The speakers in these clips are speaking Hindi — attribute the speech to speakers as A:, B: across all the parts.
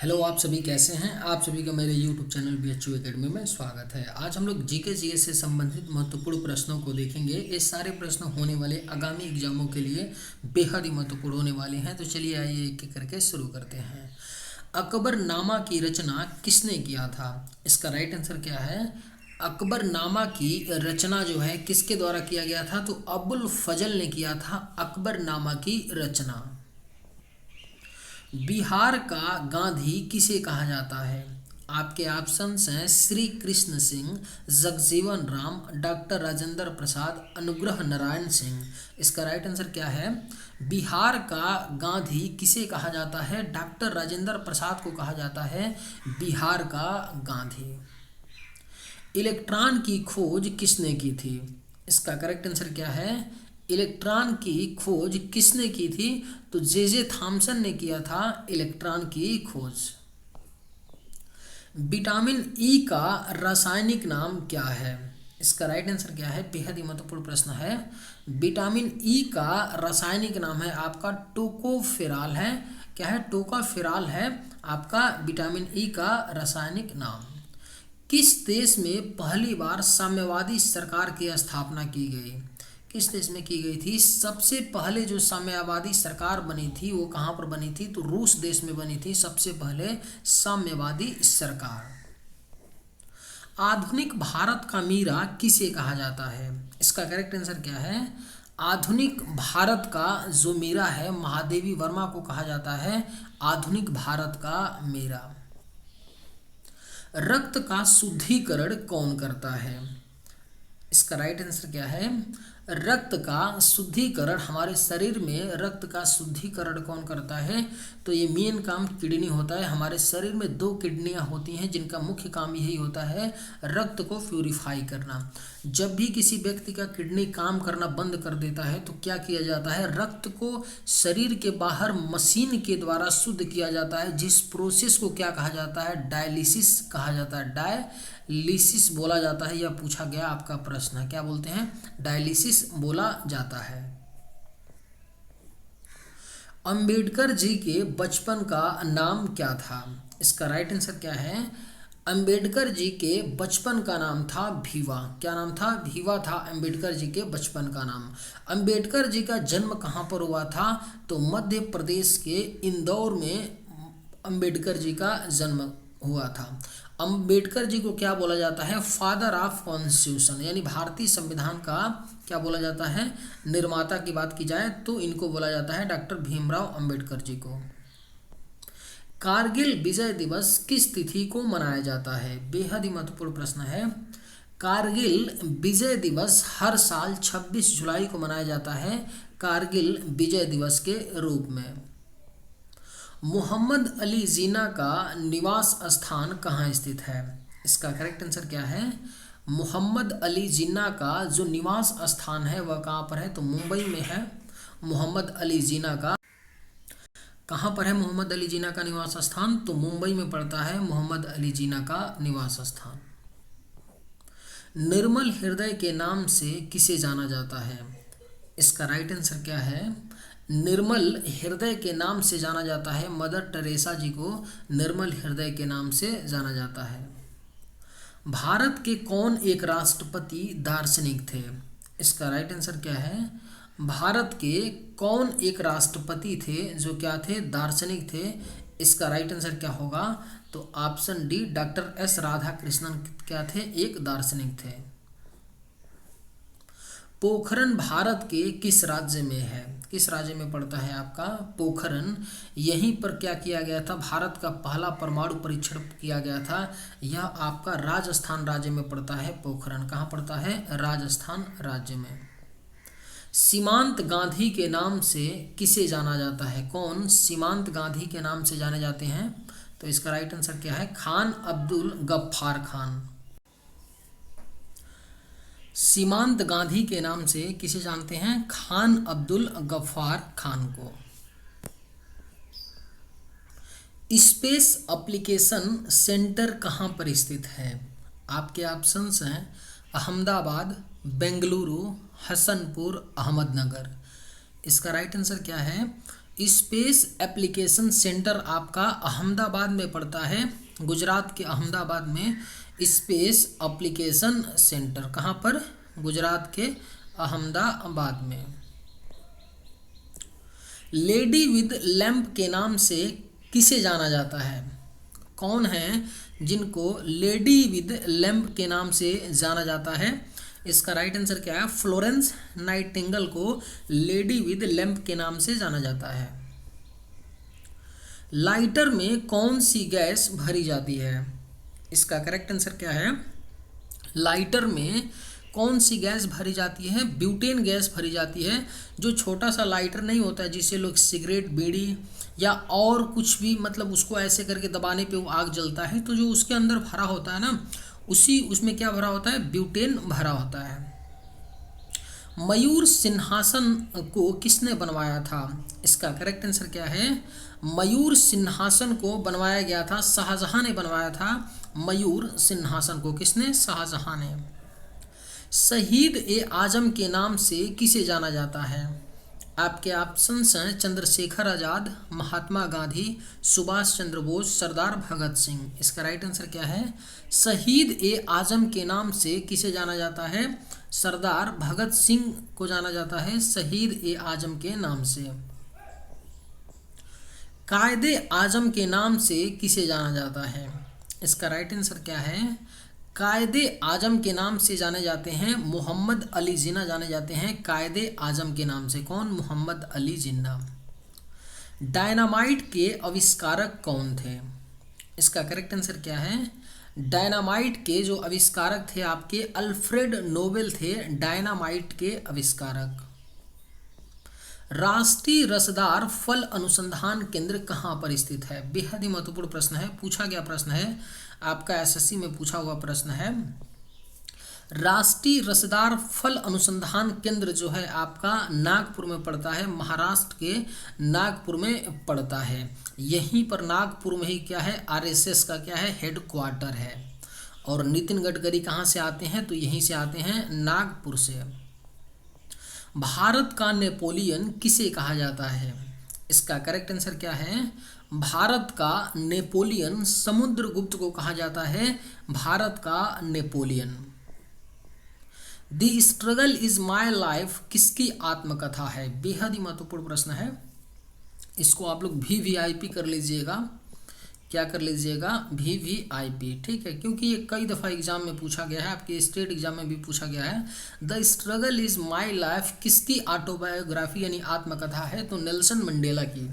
A: हेलो, आप सभी कैसे हैं। आप सभी का मेरे यूट्यूब चैनल BHU एकेडमी में स्वागत है। आज हम लोग जीके जीएस से संबंधित महत्वपूर्ण प्रश्नों को देखेंगे। ये सारे प्रश्न होने वाले आगामी एग्जामों के लिए बेहद ही महत्वपूर्ण होने वाले हैं। तो चलिए आइए एक एक करके शुरू करते हैं। अकबरनामा की रचना किसने किया था? इसका राइट आंसर क्या है? अकबरनामा की रचना जो है किसके द्वारा किया गया था? तो अबुल फजल ने किया था अकबरनामा की रचना। बिहार का गांधी किसे कहा जाता है? आपके ऑप्शंस हैं श्री कृष्ण सिंह, जगजीवन राम, डॉक्टर राजेंद्र प्रसाद, अनुग्रह नारायण सिंह। इसका राइट आंसर क्या है? बिहार का गांधी किसे कहा जाता है? डॉक्टर राजेंद्र प्रसाद को कहा जाता है बिहार का गांधी। इलेक्ट्रॉन की खोज किसने की थी? इसका करेक्ट आंसर क्या है? इलेक्ट्रॉन की खोज किसने की थी? तो जे थॉमसन ने किया था इलेक्ट्रॉन की खोज। विटामिन ई का रासायनिक नाम क्या है? इसका राइट आंसर क्या है? बेहद ही महत्वपूर्ण प्रश्न है। विटामिन ई का रासायनिक नाम है आपका टोकोफेरॉल है। क्या है? टोकोफेरॉल है आपका विटामिन ई का रासायनिक नाम। किस देश में पहली बार साम्यवादी सरकार की स्थापना की गई? किस देश में की गई थी? सबसे पहले जो साम्यवादी सरकार बनी थी वो कहाँ पर बनी थी? तो रूस देश में बनी थी सबसे पहले साम्यवादी सरकार। आधुनिक भारत का मीरा किसे कहा जाता है? इसका करेक्ट आंसर क्या है? आधुनिक भारत का जो मीरा है महादेवी वर्मा को कहा जाता है आधुनिक भारत का मीरा। रक्त का शुद्धिकरण कौन करता है? इसका राइट आंसर क्या है? रक्त का शुद्धिकरण, हमारे शरीर में रक्त का शुद्धिकरण कौन करता है? तो ये मेन काम किडनी होता है। हमारे शरीर में 2 किडनियां होती हैं जिनका मुख्य काम यही होता है रक्त को प्यूरिफाई करना। जब भी किसी व्यक्ति का किडनी काम करना बंद कर देता है तो क्या किया जाता है? रक्त को शरीर के बाहर मशीन के द्वारा शुद्ध किया जाता है, जिस प्रोसेस को क्या कहा जाता है? डायलिसिस कहा जाता है। डायलिसिस बोला जाता है। यह पूछा गया आपका प्रश्न है। क्या बोलते हैं? डायलिसिस बोला जाता है। अंबेडकर जी के बचपन का नाम क्या था? इसका राइट आंसर क्या है? अंबेडकर जी के बचपन का नाम था भीवा। क्या नाम था? भीवा था अंबेडकर जी के बचपन का नाम। अंबेडकर जी का जन्म कहाँ पर हुआ था? तो मध्य प्रदेश के इंदौर में अंबेडकर जी का जन्म हुआ था। अंबेडकर जी को क्या बोला जाता है? फादर ऑफ कॉन्स्टिट्यूशन, यानी भारतीय संविधान का क्या बोला जाता है? निर्माता की बात की जाए तो इनको बोला जाता है डॉक्टर भीमराव अंबेडकर जी को। कारगिल विजय दिवस किस तिथि को मनाया जाता है? बेहद ही महत्वपूर्ण प्रश्न है। कारगिल विजय दिवस हर साल 26 जुलाई को मनाया जाता है कारगिल विजय दिवस के रूप में। मोहम्मद अली जिन्ना का निवास स्थान कहाँ स्थित है? इसका करेक्ट आंसर क्या है? मोहम्मद अली जिन्ना का जो निवास स्थान है वह कहाँ पर है? तो मुंबई में है। मोहम्मद अली जिन्ना का कहाँ पर है? मोहम्मद अली जिन्ना का निवास स्थान तो मुंबई में पड़ता है मोहम्मद अली जिन्ना का निवास स्थान। निर्मल हृदय के नाम से किसे जाना जाता है? इसका राइट आंसर क्या है? निर्मल हृदय के नाम से जाना जाता है मदर टेरेसा जी को निर्मल हृदय के नाम से जाना जाता है। भारत के कौन एक राष्ट्रपति दार्शनिक थे? इसका राइट आंसर क्या है? भारत के कौन एक राष्ट्रपति थे जो क्या थे? दार्शनिक थे। इसका राइट आंसर क्या होगा? तो option D doctor S Radhakrishnan क्या थे? एक दार्शनिक थे। पोखरन भारत के किस राज्य में है? किस राज्य में पड़ता है आपका पोखरन? यहीं पर क्या किया गया था? भारत का पहला परमाणु परीक्षण किया गया था। यह आपका राजस्थान राज्य में पड़ता है पोखरन। कहाँ पड़ता है? राजस्थान राज्य में। सीमांत गांधी के नाम से किसे जाना जाता है? कौन सीमांत गांधी के नाम से जाने जाते हैं? तो इसका राइट आंसर क्या है? खान अब्दुल गफ्फार खान। सीमांत गांधी के नाम से किसे जानते हैं? खान अब्दुल गफ्फार खान को। स्पेस एप्लीकेशन सेंटर कहाँ पर स्थित है? आपके ऑप्शंस हैं अहमदाबाद, बेंगलुरु, हसनपुर, अहमदनगर। इसका राइट आंसर क्या है? स्पेस एप्लीकेशन सेंटर आपका अहमदाबाद में पड़ता है, गुजरात के अहमदाबाद में स्पेस एप्लीकेशन सेंटर। कहाँ पर? गुजरात के अहमदाबाद में। लेडी विद लैंप के नाम से किसे जाना जाता है? कौन है जिनको लेडी विद लैंप के नाम से जाना जाता है? इसका राइट आंसर क्या है? फ्लोरेंस नाइटिंगेल को लेडी विद लैंप के नाम से जाना जाता है। लाइटर में कौन सी गैस भरी जाती है? इसका करेक्ट आंसर क्या है? लाइटर में कौन सी गैस भरी जाती है? ब्यूटेन गैस भरी जाती है। जो छोटा सा लाइटर नहीं होता है जिससे लोग सिगरेट, बीड़ी या और कुछ भी मतलब उसको ऐसे करके दबाने पे वो आग जलता है, तो जो उसके अंदर भरा होता है ना, उसमें क्या भरा होता है? ब्यूटेन भरा होता है। मयूर सिंहासन को किसने बनवाया था? इसका करेक्ट आंसर क्या है? मयूर सिंहासन को बनवाया गया था, शाहजहां ने बनवाया था। मयूर सिंहासन को किसने? शाहजहां ने। शहीद ए आजम के नाम से किसे जाना जाता है? आपके ऑप्शंस हैं चंद्रशेखर आज़ाद, महात्मा गांधी, सुभाष चंद्र बोस, सरदार भगत सिंह। इसका राइट आंसर क्या है? शहीद ए आजम के नाम से किसे जाना जाता है? सरदार भगत सिंह को जाना जाता है शहीद ए आजम के नाम से। कायदे आजम के नाम से किसे जाना जाता है? इसका राइट आंसर क्या है? कायदे आजम के नाम से जाने जाते हैं मोहम्मद अली जिन्ना जाने जाते हैं कायदे आजम के नाम से। कौन? मोहम्मद अली जिन्ना। डायनामाइट के आविष्कारक कौन थे? इसका करेक्ट आंसर क्या है? डायनामाइट के जो आविष्कारक थे आपके अल्फ्रेड नोबेल थे डायनामाइट के आविष्कारक। राष्ट्रीय रसदार फल अनुसंधान केंद्र कहाँ पर स्थित है? बेहद ही महत्वपूर्ण प्रश्न है, पूछा गया प्रश्न है, आपका एसएससी में पूछा हुआ प्रश्न है। राष्ट्रीय रसदार फल अनुसंधान केंद्र जो है आपका नागपुर में पड़ता है, महाराष्ट्र के नागपुर में पड़ता है। यहीं पर नागपुर में ही क्या है? आरएसएस का क्या है? हेडक्वार्टर है। और नितिन गडकरी कहाँ से आते हैं? तो यहीं से आते हैं, नागपुर से। भारत का नेपोलियन किसे कहा जाता है? इसका करेक्ट आंसर क्या है? भारत का नेपोलियन समुद्रगुप्त को कहा जाता है भारत का Napoleon. The struggle is my life किसकी आत्मकथा है? बेहद ही महत्वपूर्ण प्रश्न है, इसको आप लोग VVIP कर लीजिएगा। क्या कर लीजिएगा? VVIP, ठीक है, क्योंकि ये कई दफ़ा एग्जाम में पूछा गया है, आपके स्टेट एग्जाम में भी पूछा गया है। The struggle is my life किसकी ऑटोबायोग्राफी यानी आत्मकथा है? तो नेल्सन मंडेला की।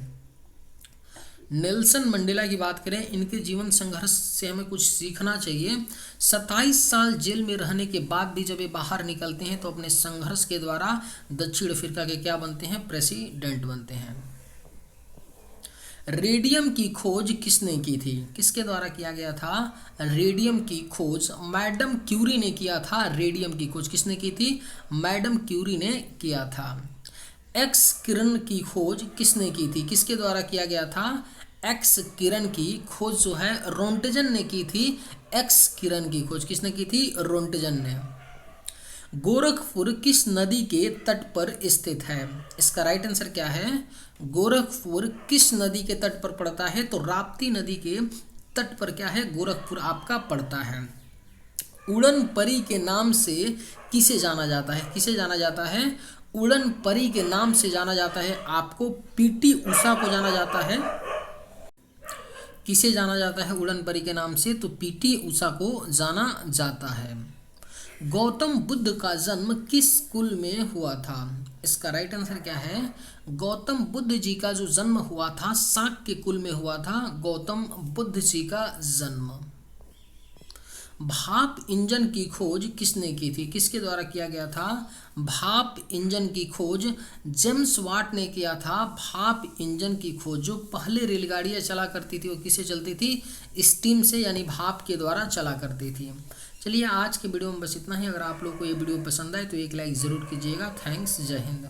A: नेल्सन मंडेला की बात करें, इनके जीवन संघर्ष से हमें कुछ सीखना चाहिए। 27 साल जेल में रहने के बाद भी जब ये बाहर निकलते हैं तो अपने संघर्ष के द्वारा दक्षिण अफ्रीका के क्या बनते हैं? प्रेसिडेंट बनते हैं। रेडियम की खोज किसने की थी? किसके द्वारा किया गया था? रेडियम की खोज मैडम क्यूरी ने किया था। रेडियम की खोज किसने की थी? मैडम क्यूरी ने किया था। एक्स किरण की खोज किसने की थी? किसके द्वारा किया गया था? एक्स किरण की खोज जो है रोंटजन ने की थी। एक्स किरण की खोज किसने की थी? रोंटजन ने। गोरखपुर किस नदी के तट पर स्थित है? इसका राइट आंसर क्या है? गोरखपुर किस नदी के तट पर पड़ता है? तो राप्ती नदी के तट पर क्या है? गोरखपुर आपका पड़ता है। उड़न परी के नाम से किसे जाना जाता है? किसे जाना जाता है? उड़न परी के नाम से जाना जाता है आपको PT उषा को जाना जाता है। किसे जाना जाता है उड़न परी के नाम से? तो PT उषा को जाना जाता है। गौतम बुद्ध का जन्म किस कुल में हुआ था? इसका राइट आंसर क्या है? गौतम बुद्ध जी का जो जन्म हुआ था शाक्य कुल में हुआ था गौतम बुद्ध जी का जन्म। भाप इंजन की खोज किसने की थी? किसके द्वारा किया गया था? भाप इंजन की खोज जेम्स वाट ने किया था। भाप इंजन की खोज, जो पहले रेलगाड़ियाँ चला करती थी वो किससे चलती थी? स्टीम से, यानी भाप के द्वारा चला करती थी। चलिए आज के वीडियो में बस इतना ही। अगर आप लोग को ये वीडियो पसंद आए तो एक लाइक ज़रूर कीजिएगा। थैंक्स, जय हिंद।